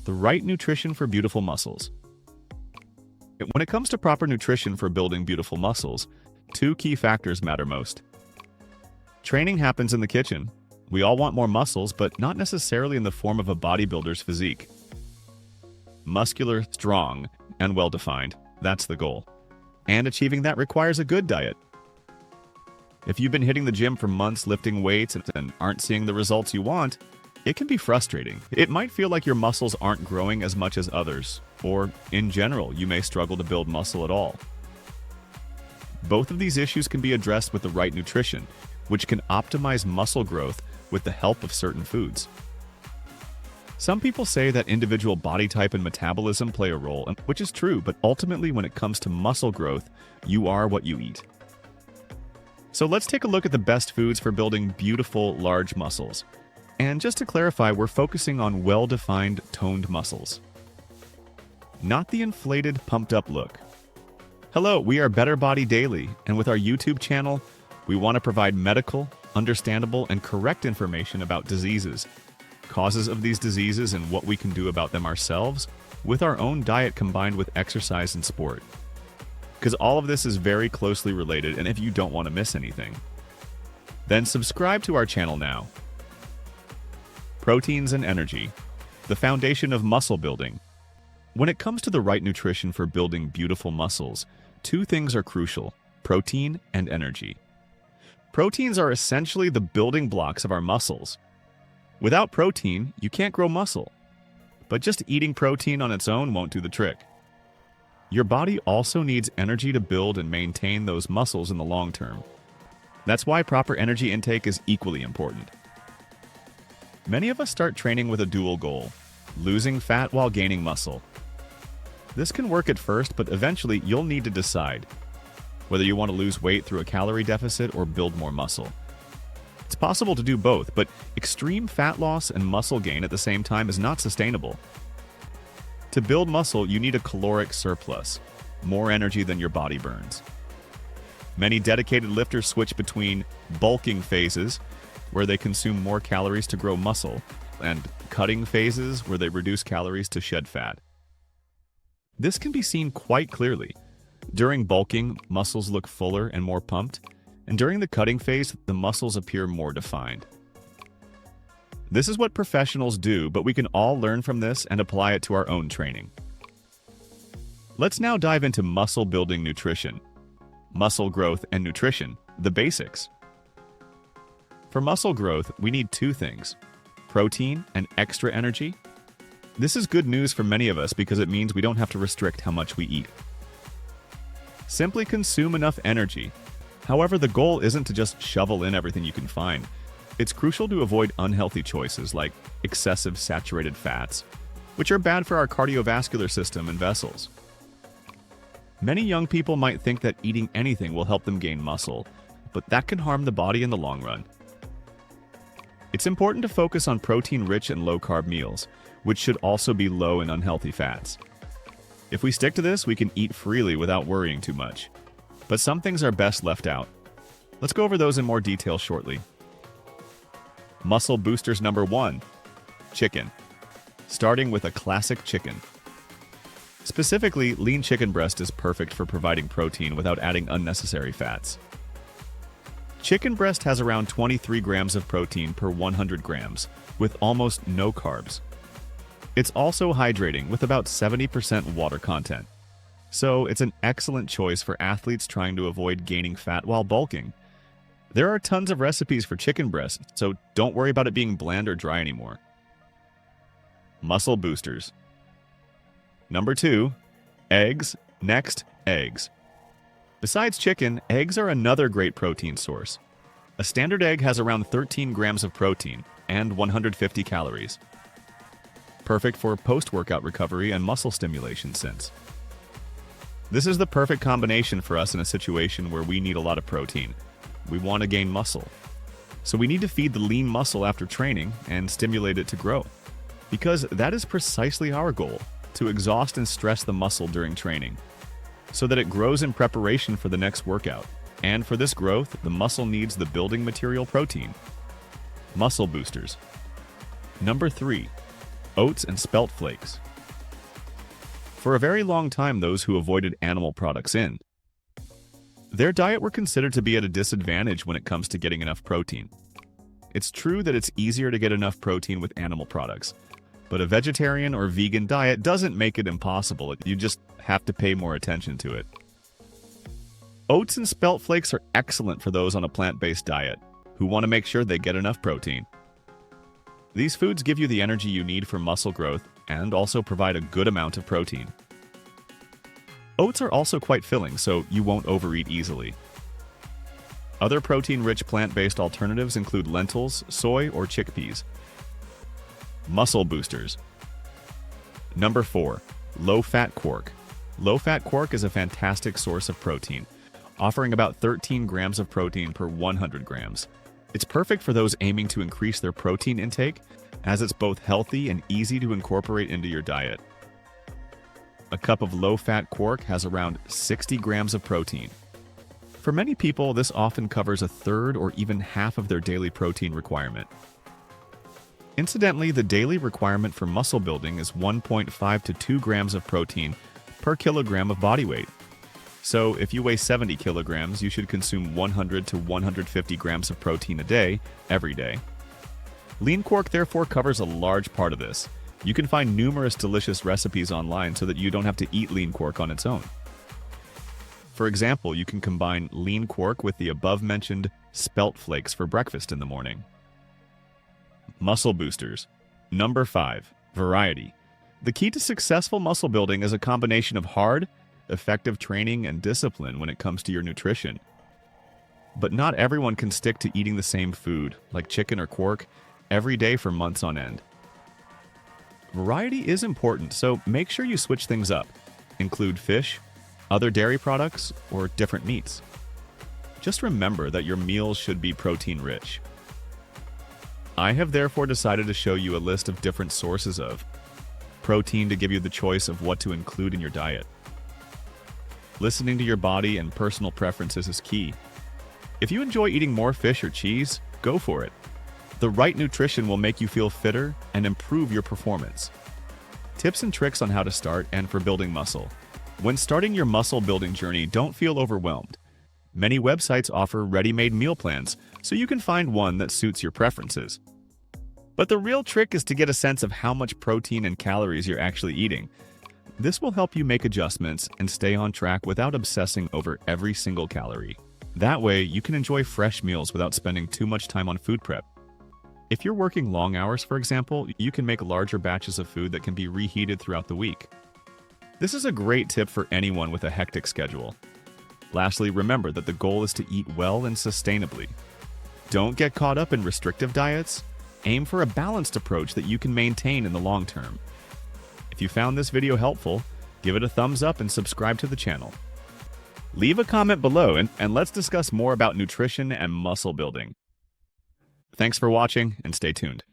The right nutrition for beautiful muscles. When it comes to proper nutrition for building beautiful muscles, two key factors matter most. Training happens in the kitchen. We all want more muscles, but not necessarily in the form of a bodybuilder's physique. Muscular, strong, and well-defined, that's the goal. And achieving that requires a good diet. If you've been hitting the gym for months lifting weights and aren't seeing the results you want, it can be frustrating. It might feel like your muscles aren't growing as much as others, or in general, you may struggle to build muscle at all. Both of these issues can be addressed with the right nutrition, which can optimize muscle growth with the help of certain foods. Some people say that individual body type and metabolism play a role, which is true, but ultimately when it comes to muscle growth, you are what you eat. So let's take a look at the best foods for building beautiful, large muscles. And just to clarify, we're focusing on well-defined, toned muscles. Not the inflated, pumped-up look. Hello, we are Better Body Daily, and with our YouTube channel, we want to provide medical, understandable, and correct information about diseases, causes of these diseases, and what we can do about them ourselves, with our own diet combined with exercise and sport. Because all of this is very closely related, and if you don't want to miss anything, then subscribe to our channel now. Proteins and energy, the foundation of muscle building. When it comes to the right nutrition for building beautiful muscles, two things are crucial: protein and energy. Proteins are essentially the building blocks of our muscles. Without protein, you can't grow muscle. But just eating protein on its own won't do the trick. Your body also needs energy to build and maintain those muscles in the long term. That's why proper energy intake is equally important. Many of us start training with a dual goal: losing fat while gaining muscle. This can work at first, but eventually you'll need to decide whether you want to lose weight through a calorie deficit or build more muscle. It's possible to do both, but extreme fat loss and muscle gain at the same time is not sustainable. To build muscle, you need a caloric surplus, more energy than your body burns. Many dedicated lifters switch between bulking phases, where they consume more calories to grow muscle, and cutting phases, where they reduce calories to shed fat. This can be seen quite clearly. During bulking, muscles look fuller and more pumped, and during the cutting phase, the muscles appear more defined. This is what professionals do, but we can all learn from this and apply it to our own training. Let's now dive into muscle building nutrition, muscle growth and nutrition, the basics. For muscle growth, we need two things: protein and extra energy. This is good news for many of us because it means we don't have to restrict how much we eat. Simply consume enough energy. However, the goal isn't to just shovel in everything you can find. It's crucial to avoid unhealthy choices like excessive saturated fats, which are bad for our cardiovascular system and vessels. Many young people might think that eating anything will help them gain muscle, but that can harm the body in the long run. It's important to focus on protein-rich and low-carb meals, which should also be low in unhealthy fats. If we stick to this, we can eat freely without worrying too much. But some things are best left out. Let's go over those in more detail shortly. Muscle boosters number 1, chicken. Starting with a classic chicken. Specifically, lean chicken breast is perfect for providing protein without adding unnecessary fats. Chicken breast has around 23 grams of protein per 100 grams, with almost no carbs. It's also hydrating with about 70% water content. So it's an excellent choice for athletes trying to avoid gaining fat while bulking. There are tons of recipes for chicken breast, so don't worry about it being bland or dry anymore. Muscle boosters. Number 2, eggs. Next, eggs. Besides chicken, eggs are another great protein source. A standard egg has around 13 grams of protein and 150 calories. Perfect for post-workout recovery and muscle stimulation since. This is the perfect combination for us in a situation where we need a lot of protein. We want to gain muscle. So we need to feed the lean muscle after training and stimulate it to grow. Because that is precisely our goal, to exhaust and stress the muscle during training, so that it grows in preparation for the next workout. And for this growth, the muscle needs the building material protein. Muscle boosters. Number 3, Oats and spelt flakes. For a very long time, those who avoided animal products in their diet were considered to be at a disadvantage when it comes to getting enough protein. It's true that it's easier to get enough protein with animal products, but a vegetarian or vegan diet doesn't make it impossible. You just have to pay more attention to it. Oats and spelt flakes are excellent for those on a plant-based diet who want to make sure they get enough protein. These foods give you the energy you need for muscle growth and also provide a good amount of protein. Oats are also quite filling, so you won't overeat easily. Other protein-rich plant-based alternatives include lentils, soy, or chickpeas. Muscle boosters. Number 4. Low-fat quark. Low-fat quark is a fantastic source of protein, offering about 13 grams of protein per 100 grams. It's perfect for those aiming to increase their protein intake, as it's both healthy and easy to incorporate into your diet. A cup of low-fat quark has around 60 grams of protein. For many people, this often covers a third or even half of their daily protein requirement. Incidentally, the daily requirement for muscle building is 1.5 to 2 grams of protein per kilogram of body weight. So, if you weigh 70 kilograms, you should consume 100 to 150 grams of protein a day, every day. Lean quark therefore covers a large part of this. You can find numerous delicious recipes online so that you don't have to eat lean quark on its own. For example, you can combine lean quark with the above-mentioned spelt flakes for breakfast in the morning. Muscle boosters. Number 5. Variety. The key to successful muscle building is a combination of hard, effective training and discipline when it comes to your nutrition. But not everyone can stick to eating the same food, like chicken or quark, every day for months on end. Variety is important, so make sure you switch things up. Include fish, other dairy products, or different meats. Just remember that your meals should be protein-rich. I have therefore decided to show you a list of different sources of protein to give you the choice of what to include in your diet. Listening to your body and personal preferences is key. If you enjoy eating more fish or cheese, go for it. The right nutrition will make you feel fitter and improve your performance. Tips and tricks on how to start and for building muscle. When starting your muscle building journey, don't feel overwhelmed. Many websites offer ready-made meal plans, so you can find one that suits your preferences. But the real trick is to get a sense of how much protein and calories you're actually eating. This will help you make adjustments and stay on track without obsessing over every single calorie. That way, you can enjoy fresh meals without spending too much time on food prep. If you're working long hours, for example, you can make larger batches of food that can be reheated throughout the week. This is a great tip for anyone with a hectic schedule. Lastly, remember that the goal is to eat well and sustainably. Don't get caught up in restrictive diets. Aim for a balanced approach that you can maintain in the long term. If you found this video helpful, give it a thumbs up and subscribe to the channel. Leave a comment below and let's discuss more about nutrition and muscle building. Thanks for watching and stay tuned.